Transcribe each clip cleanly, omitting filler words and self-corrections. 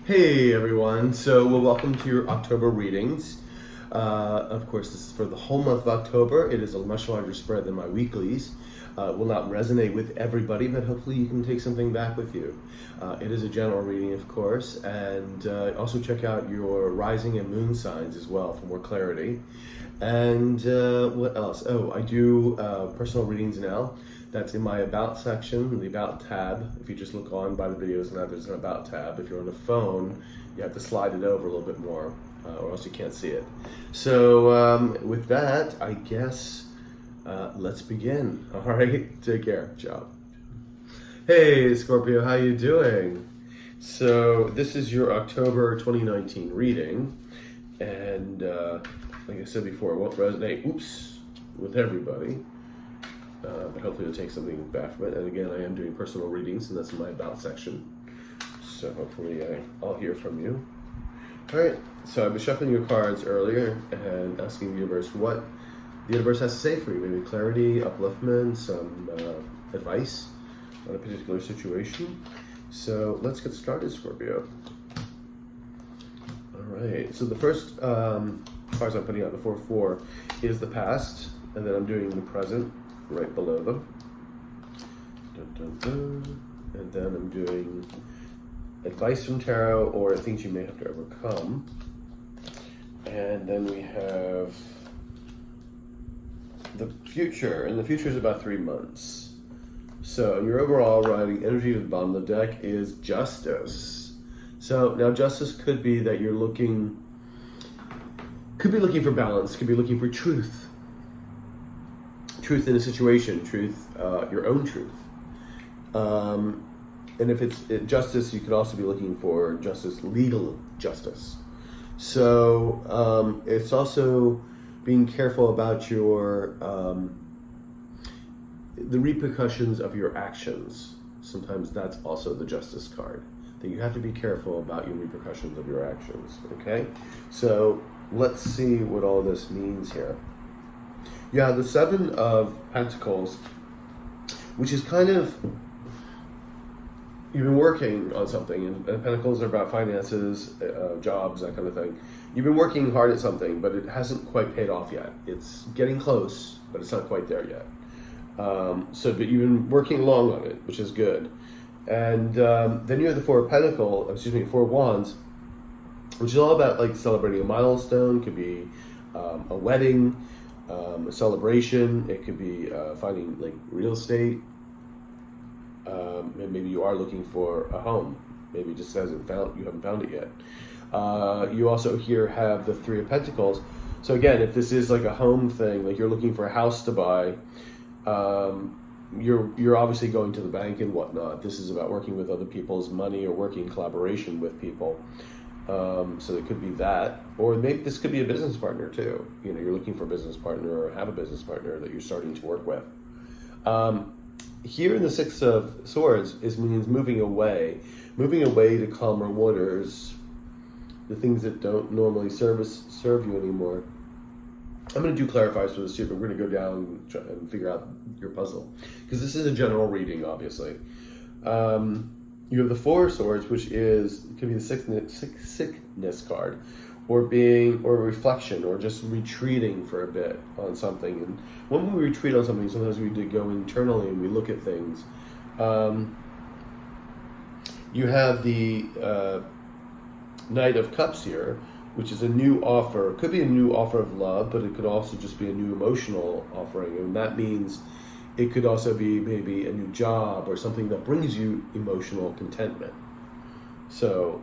Hey everyone, so welcome to your October readings. Of course, this is for the whole month of October. It is a much larger spread than my weeklies. It will not resonate with everybody, but hopefully you can take something back with you. It is a general reading, of course, and also check out your rising and moon signs as well for more clarity. And what else? Oh, I do personal readings now. That's in my About section, the About tab. If you just look on by the videos now, there's an About tab. If you're on a phone, you have to slide it over a little bit more, or else you can't see it. So with that, I guess let's begin. All right, take care. Ciao. Hey, Scorpio, how you doing? So this is your October 2019 reading, and like I said before, it won't resonate, with everybody. But hopefully you'll take something back from it. And again, I am doing personal readings, and that's in my About section. So hopefully I'll hear from you. All right, so I was shuffling your cards earlier and asking the universe what the universe has to say for you. Maybe clarity, upliftment, some advice on a particular situation. So let's get started, Scorpio. All right, so the first cards I'm putting out, the 4-4, is the past, and then I'm doing the present right below them. Dun, dun, dun. And then I'm doing advice from tarot or things you may have to overcome. And then we have the future, and the future is about 3 months. So your overall writing energy at the bottom of the deck is justice. So now justice could be that you're looking for balance, could be looking for truth in a situation, your own truth. And if it's justice, you could also be looking for justice, legal justice. So it's also being careful about the repercussions of your actions. Sometimes that's also the justice card, that you have to be careful about your repercussions of your actions, okay? So let's see what all this means here. Yeah, the 7 of Pentacles, which is kind of, you've been working on something, and Pentacles are about finances, jobs, that kind of thing. You've been working hard at something, but it hasn't quite paid off yet. It's getting close, but it's not quite there yet. But you've been working long on it, which is good. And then you have the 4 Wands, which is all about like celebrating a milestone. Could be a wedding, a celebration. It could be finding like real estate. And maybe you are looking for a home. Maybe it just you haven't found it yet. You also here have the 3 of Pentacles. So again, if this is like a home thing, like you're looking for a house to buy, you're obviously going to the bank and whatnot. This is about working with other people's money or working in collaboration with people. So it could be that, or maybe this could be a business partner too. You know, you're looking for a business partner or have a business partner that you're starting to work with. Here in the 6 of Swords means moving away to calmer waters, the things that don't normally serve you anymore. I'm going to do clarifiers for this too, but we're going to go down and figure out your puzzle, because this is a general reading, obviously. You have the 4 of Swords, which could be the sickness card, or reflection, or just retreating for a bit on something. And when we retreat on something, sometimes we do go internally and we look at things. You have the Knight of Cups here, which is a new offer. It could be a new offer of love, but it could also just be a new emotional offering. And that means it could also be maybe a new job or something that brings you emotional contentment. So,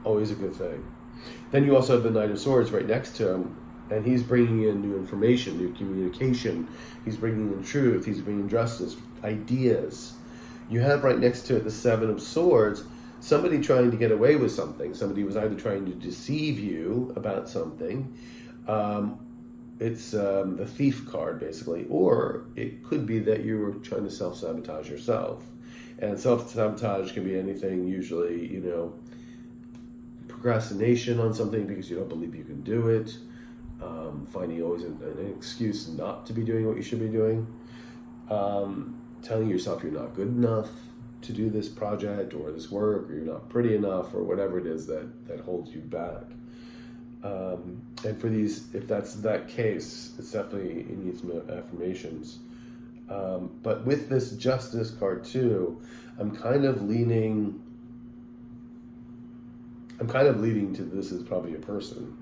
always a good thing. Then you also have the Knight of Swords right next to him, and he's bringing in new information, new communication. He's bringing in truth. He's bringing justice, ideas. You have right next to it the 7 of Swords, somebody trying to get away with something. Somebody was either trying to deceive you about something. It's the Thief card, basically. Or it could be that you were trying to self-sabotage yourself. And self-sabotage can be anything, usually, procrastination on something because you don't believe you can do it. Finding always an excuse not to be doing what you should be doing. Telling yourself you're not good enough. to do this project or this work, or you're not pretty enough, or whatever it is that holds you back. And for these, if that's that case, it's definitely, it needs some affirmations. But with this Justice card too, I'm kind of leaning to this is probably a person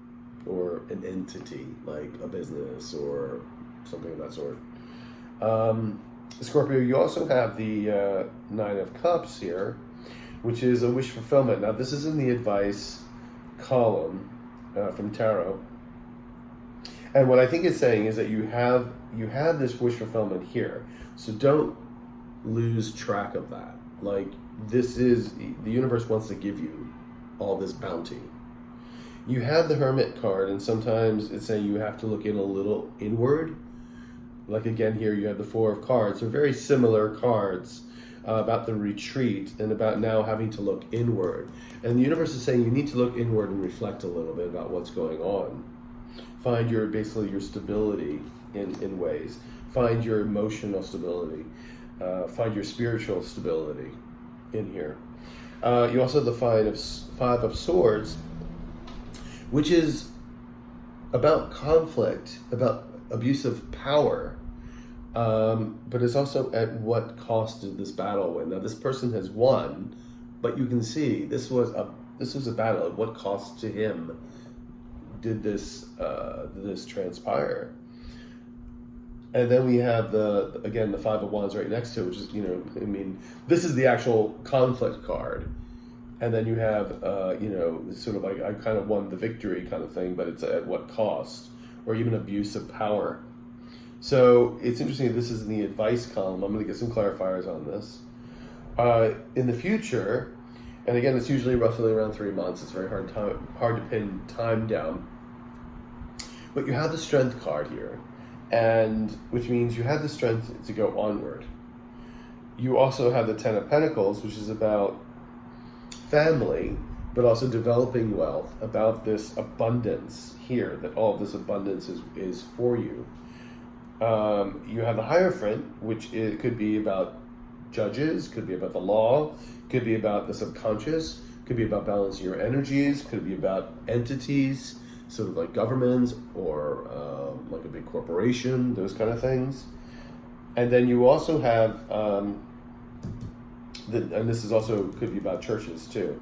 or an entity, like a business or something of that sort. Scorpio, you also have the Nine of Cups here, which is a wish fulfillment. Now, this is in the advice column from Tarot. And what I think it's saying is that you have this wish fulfillment here. So don't lose track of that. Like, this is, the universe wants to give you all this bounty. You have the Hermit card, and sometimes it's saying you have to look in a little inward. Like again here, you have the Four of Cards. They're very similar cards about the retreat and about now having to look inward. And the universe is saying you need to look inward and reflect a little bit about what's going on. Find basically your stability in ways. Find your emotional stability. Find your spiritual stability in here. You also have the Five of Swords, which is about conflict, about abuse of power, but it's also at what cost did this battle win? Now, this person has won, but you can see this was a battle. At what cost to him did this transpire? And then we have the Five of Wands right next to it, which is, this is the actual conflict card. And then you have, sort of like, I kind of won the victory kind of thing, but it's at what cost? Or even abuse of power. So it's interesting, this is in the advice column. I'm going to get some clarifiers on this. In the future, and again, it's usually roughly around 3 months. It's very hard to pin time down. But you have the Strength card here, and which means you have the strength to go onward. You also have the Ten of Pentacles, which is about family, but also developing wealth, about this abundance here, that all of this abundance is for you. You have the Hierophant, which could be about judges, could be about the law, could be about the subconscious, could be about balancing your energies, could be about entities, sort of like governments or like a big corporation, those kind of things. And then you also have, and this is also could be about churches too.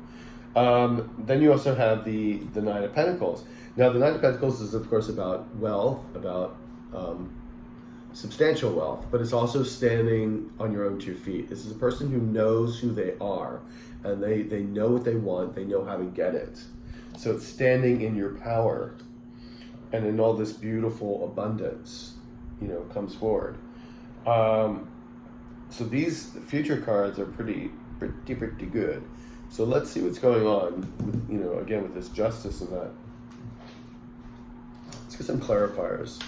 Then you also have the Nine of Pentacles. Now, the Nine of Pentacles is, of course, about wealth, about substantial wealth, but it's also standing on your own 2 feet. This is a person who knows who they are, and they know what they want, they know how to get it. So it's standing in your power, and in all this beautiful abundance, comes forward. So these future cards are pretty good. So let's see what's going on with, again, with this Justice and that. Let's get some clarifiers.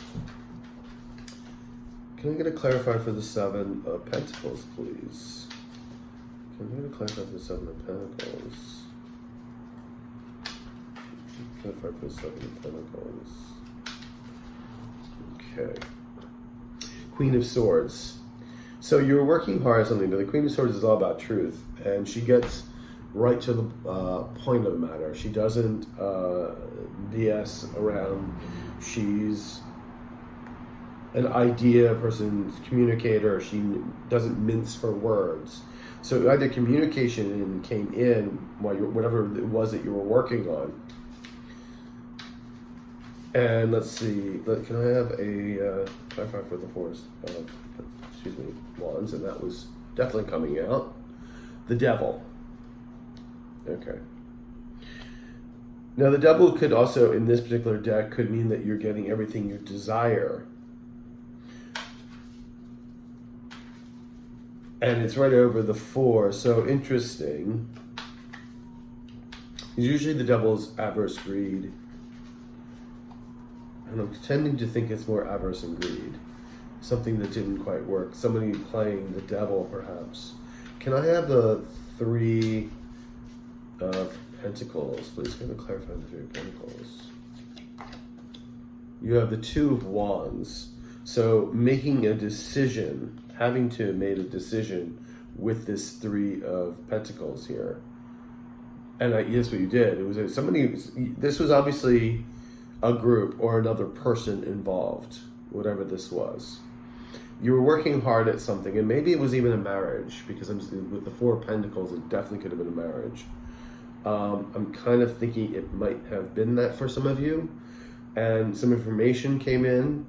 Can I get a clarifier for the Seven of Pentacles, please? Can I get a clarifier for the Seven of Pentacles? Clarifier for the Seven of Pentacles. Okay. Queen of Swords. So you're working hard on something, but the Queen of Swords is all about truth, and she gets right to the point of the matter. She doesn't BS around. She's an idea person, communicator. She doesn't mince her words. So either communication came in while whatever it was that you were working on. And let's see, can I have a clarifier for the Forest? Wands, and that was definitely coming out. The Devil. Okay. Now, the Devil could also, in this particular deck, could mean that you're getting everything you desire. And it's right over the 4, so interesting. Usually the Devil's avarice, greed. And I'm tending to think it's more avarice and greed. Something that didn't quite work. Somebody playing the devil, perhaps. Can I have the 3 of Pentacles, please? Can I clarify the 3 of Pentacles? You have the 2 of Wands. So making a decision, having to have made a decision with this Three of Pentacles here. And yes, what you did. It was somebody. This was obviously a group or another person involved, whatever this was. You were working hard at something, and maybe it was even a marriage, because with the Four of Pentacles, it definitely could have been a marriage. I'm kind of thinking it might have been that for some of you, and some information came in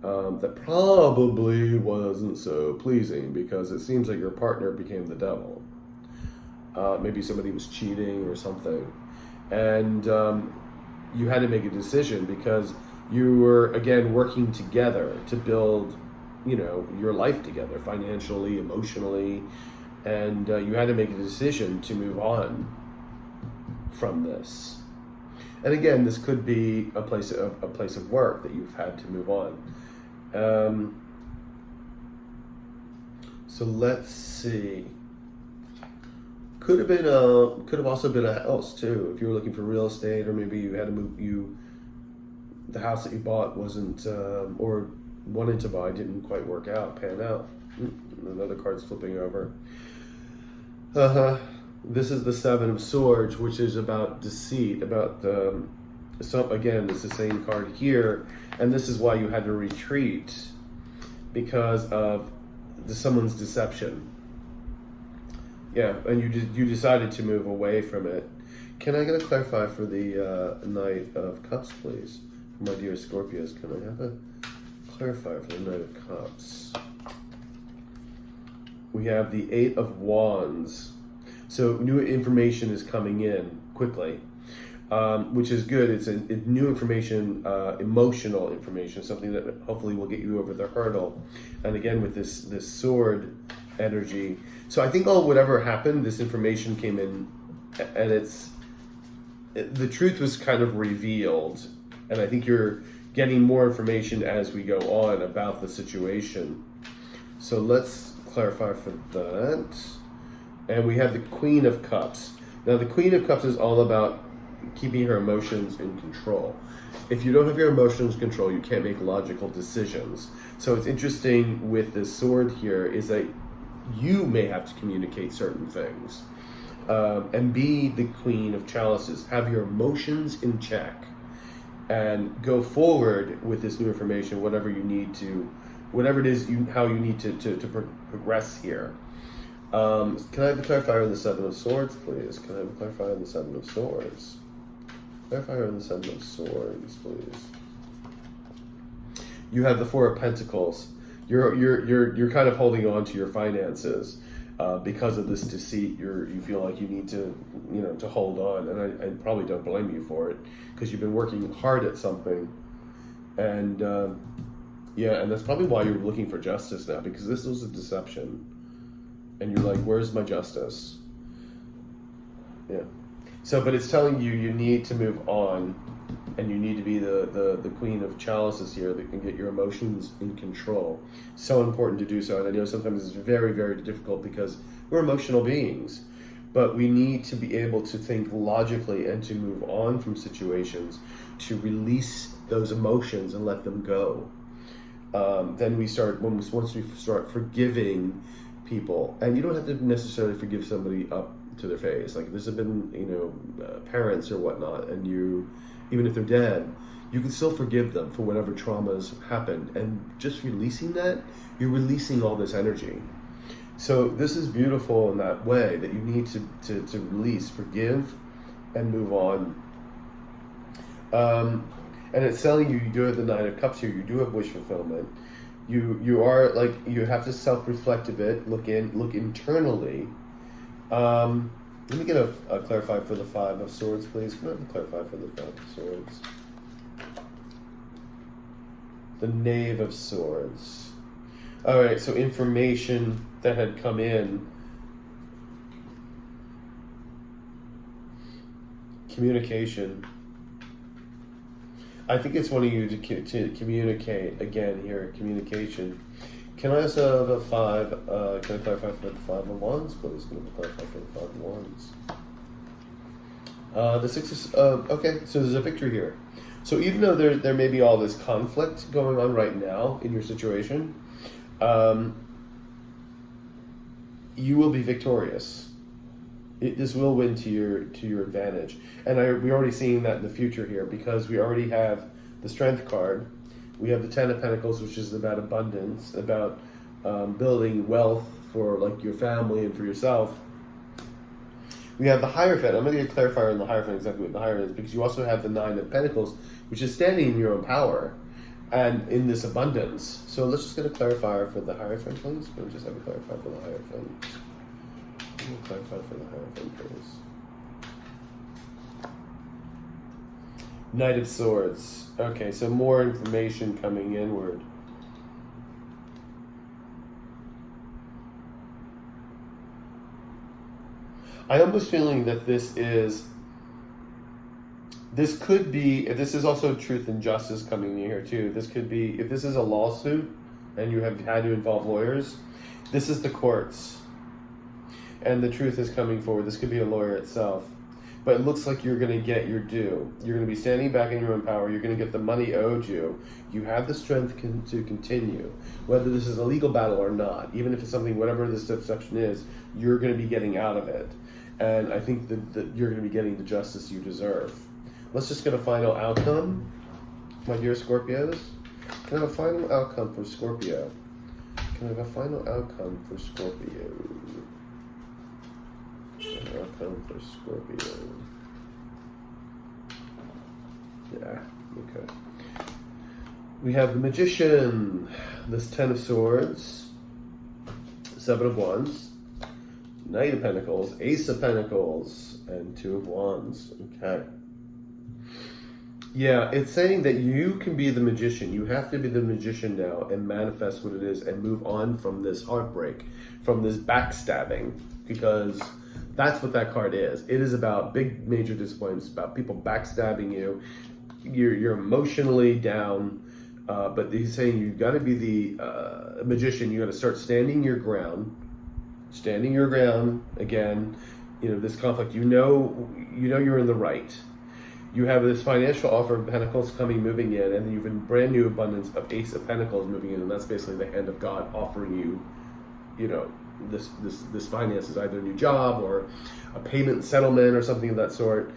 that probably wasn't so pleasing, because it seems like your partner became the devil. Maybe somebody was cheating or something, and you had to make a decision because you were, again, working together to build, you know, your life together, financially, emotionally, and you had to make a decision to move on from this. And again, this could be a place of work that you've had to move on. So let's see. Could have also been a house too, if you were looking for real estate, or maybe you had to move. The house that you bought wasn't, or wanted to buy, didn't quite work out, pan out. Another card's flipping over. This is the Seven of Swords, which is about deceit, about again, it's the same card here, and this is why you had to retreat, because of someone's deception. Yeah, and you decided to move away from it. Can I get a clarify for the Knight of Cups, please? For my dear Scorpios, can I have a clarifier for the Knight of Cups? We have the Eight of Wands. So new information is coming in quickly, which is good. It's new information, emotional information, something that hopefully will get you over the hurdle. And again, with this sword energy. So I think whatever happened, this information came in, and the truth was kind of revealed. And I think you're getting more information as we go on about the situation. So let's clarify for that. And we have the Queen of Cups. Now the Queen of Cups is all about keeping her emotions in control. If you don't have your emotions in control, you can't make logical decisions. So it's interesting with this sword here is that you may have to communicate certain things, and be the Queen of Chalices. Have your emotions in check and go forward with this new information, whatever you need to, whatever it is how you need to progress here. Can I have a clarifier on the Seven of Swords, please? Can I have a clarifier on the Seven of Swords? Clarifier on the Seven of Swords, please. You have the Four of Pentacles. You're kind of holding on to your finances because of this deceit. You feel like you need to, to hold on, and I probably don't blame you for it, because you've been working hard at something, and and that's probably why you're looking for justice now, because this was a deception. And you're like, where's my justice? Yeah. So, but it's telling you need to move on, and you need to be the Queen of Chalices here that can get your emotions in control. So important to do so. And I know sometimes it's very, very difficult because we're emotional beings, but we need to be able to think logically and to move on from situations, to release those emotions and let them go. Then once we start forgiving people, and you don't have to necessarily forgive somebody up to their face. Like this have been, parents or whatnot, and even if they're dead, you can still forgive them for whatever traumas happened. And just releasing that, you're releasing all this energy. So this is beautiful in that way, that you need to release, forgive, and move on. And it's telling you do have the Nine of Cups here. You do have wish fulfillment. You are like, you have to self-reflect a bit, look internally. Let me get a clarifier for the Five of Swords, please. Can I have a clarifier for the Five of Swords? The Knave of Swords. All right, so information that had come in. Communication. I think it's wanting you to communicate again here. Communication. Can I also have a five? Can I clarify for the Five of Wands, please? Can I clarify for the Five of Wands? The Six of okay. So there's a victory here. So even though there may be all this conflict going on right now in your situation, you will be victorious. This will win to your advantage, and we're already seeing that in the future here, because we already have the Strength card. We have the Ten of Pentacles, which is about abundance, about building wealth for like your family and for yourself. We have the Hierophant. I'm going to get a clarifier on the Hierophant, exactly what the Hierophant is, because you also have the Nine of Pentacles, which is standing in your own power and in this abundance. So let's just get a clarifier for the Hierophant, please. We'll just have a clarifier for the Hierophant. Clarify for the Hierophant, please. Knight of Swords. Okay, so more information coming inward. I almost feeling that this could be, if this is also truth and justice coming in here too. This could be, if this is a lawsuit and you have had to involve lawyers, this is the courts. And the truth is coming forward. This could be a lawyer itself. But it looks like you're going to get your due. You're going to be standing back in your own power. You're going to get the money owed you. You have the strength to continue. Whether this is a legal battle or not, even if it's something, whatever this deception is, you're going to be getting out of it. And I think that you're going to be getting the justice you deserve. Let's just get a final outcome, my dear Scorpios. Can I have a final outcome for Scorpio? Can I have a final outcome for Scorpio? Outcome for Scorpio. Yeah, okay. We have the Magician, this Ten of Swords, Seven of Wands, Knight of Pentacles, Ace of Pentacles, and Two of Wands. Okay. Yeah, it's saying that you can be the magician. You have to be the magician now and manifest what it is and move on from this heartbreak, from this backstabbing, because that's what that card is. It is about big, major disappointments, about people backstabbing you. You're emotionally down, but he's saying you've got to be the magician. You got to start standing your ground again. You know, this conflict. You know you're in the right. You have this financial offer of Pentacles moving in, and then you have a brand new abundance of Ace of Pentacles moving in, and that's basically the hand of God offering you, you know, this finance is either a new job or a payment settlement or something of that sort,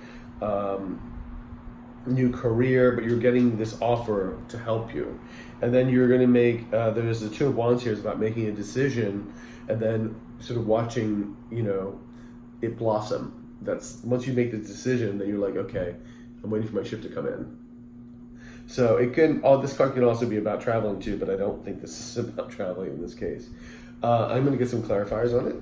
new career, but you're getting this offer to help you. And then you're going to make, there's the Two of Wands here is about making a decision and then sort of watching, you know, it blossom. That's once you make the decision, then you're like, okay, I'm waiting for my ship to come in. So it can, this card can also be about traveling too, but I don't think this is about traveling in this case. I'm going to get some clarifiers on it.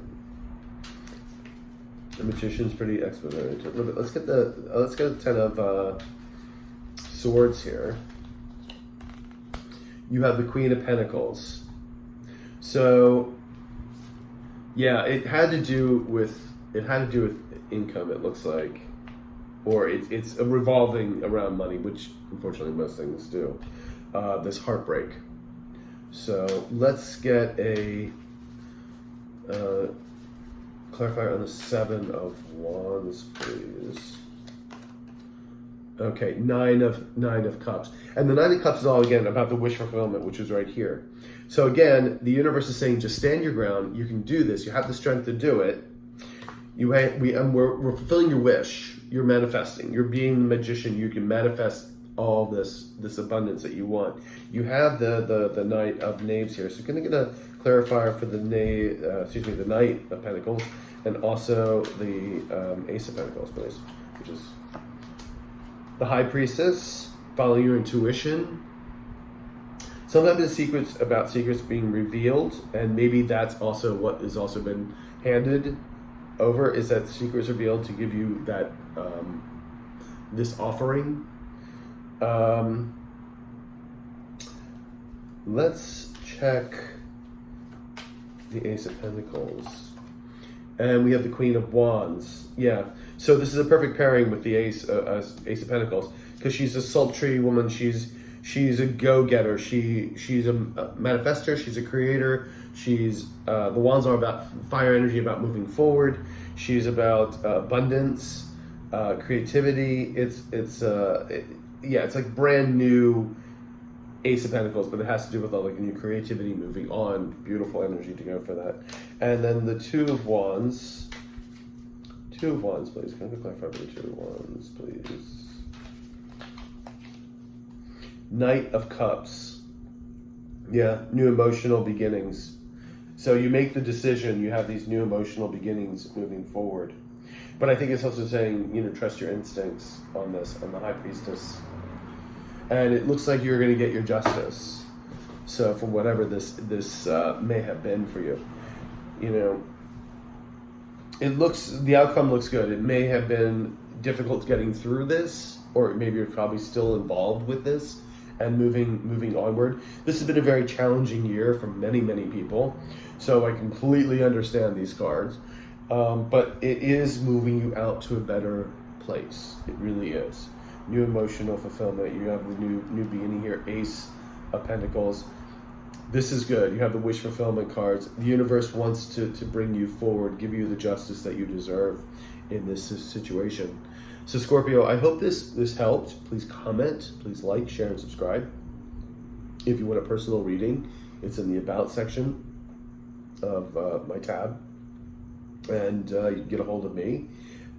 The Magician's pretty explanatory. Let's get the Ten of Swords here. You have the Queen of Pentacles. So yeah, it had to do with income, it looks like, or it's revolving around money, which unfortunately most things do. This heartbreak. So let's get a clarifier on the Seven of Wands, please. Okay, Nine of Cups. And the Nine of Cups is all, again, about the wish fulfillment, which is right here. So again, the universe is saying, just stand your ground. You can do this. You have the strength to do it. We're fulfilling your wish. You're manifesting. You're being the magician. You can manifest all this abundance that you want. You have the Knight of Knaves here. So you're going to get a clarifier for the Knight of Pentacles, and also the Ace of Pentacles, please, which is the High Priestess. Follow your intuition. Sometimes the secrets being revealed, and maybe that's also what has also been handed over, is that secrets revealed to give you that this offering. Let's check the Ace of Pentacles. And we have the Queen of Wands. Yeah. So this is a perfect pairing with the Ace of Pentacles, because she's a sultry woman. She's a go-getter. She's a manifester. She's a creator. She's the Wands are about fire energy, about moving forward. She's about abundance, creativity. It's like brand new Ace of Pentacles, but it has to do with all like new creativity, moving on, beautiful energy to go for that. And then the Two of Wands. Two of Wands, please. Can I clarify for the Two of Wands, please? Knight of Cups. Yeah, new emotional beginnings. So you make the decision, you have these new emotional beginnings moving forward. But I think it's also saying, trust your instincts on this, on the High Priestess. And it looks like you're going to get your justice. So from whatever this may have been for you, the outcome looks good. It may have been difficult getting through this, or maybe you're probably still involved with this and moving onward. This has been a very challenging year for many, many people. So I completely understand these cards. But it is moving you out to a better place. It really is. New emotional fulfillment. You have the new beginning here. Ace of Pentacles. This is good. You have the wish fulfillment cards. The universe wants to bring you forward, give you the justice that you deserve in this situation. So Scorpio, I hope this helped. Please comment, please like, share, and subscribe. If you want a personal reading, it's in the About section of my tab. And you can get a hold of me.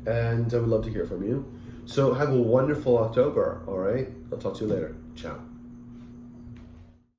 And I would love to hear from you. So have a wonderful October, all right? I'll talk to you later. Ciao.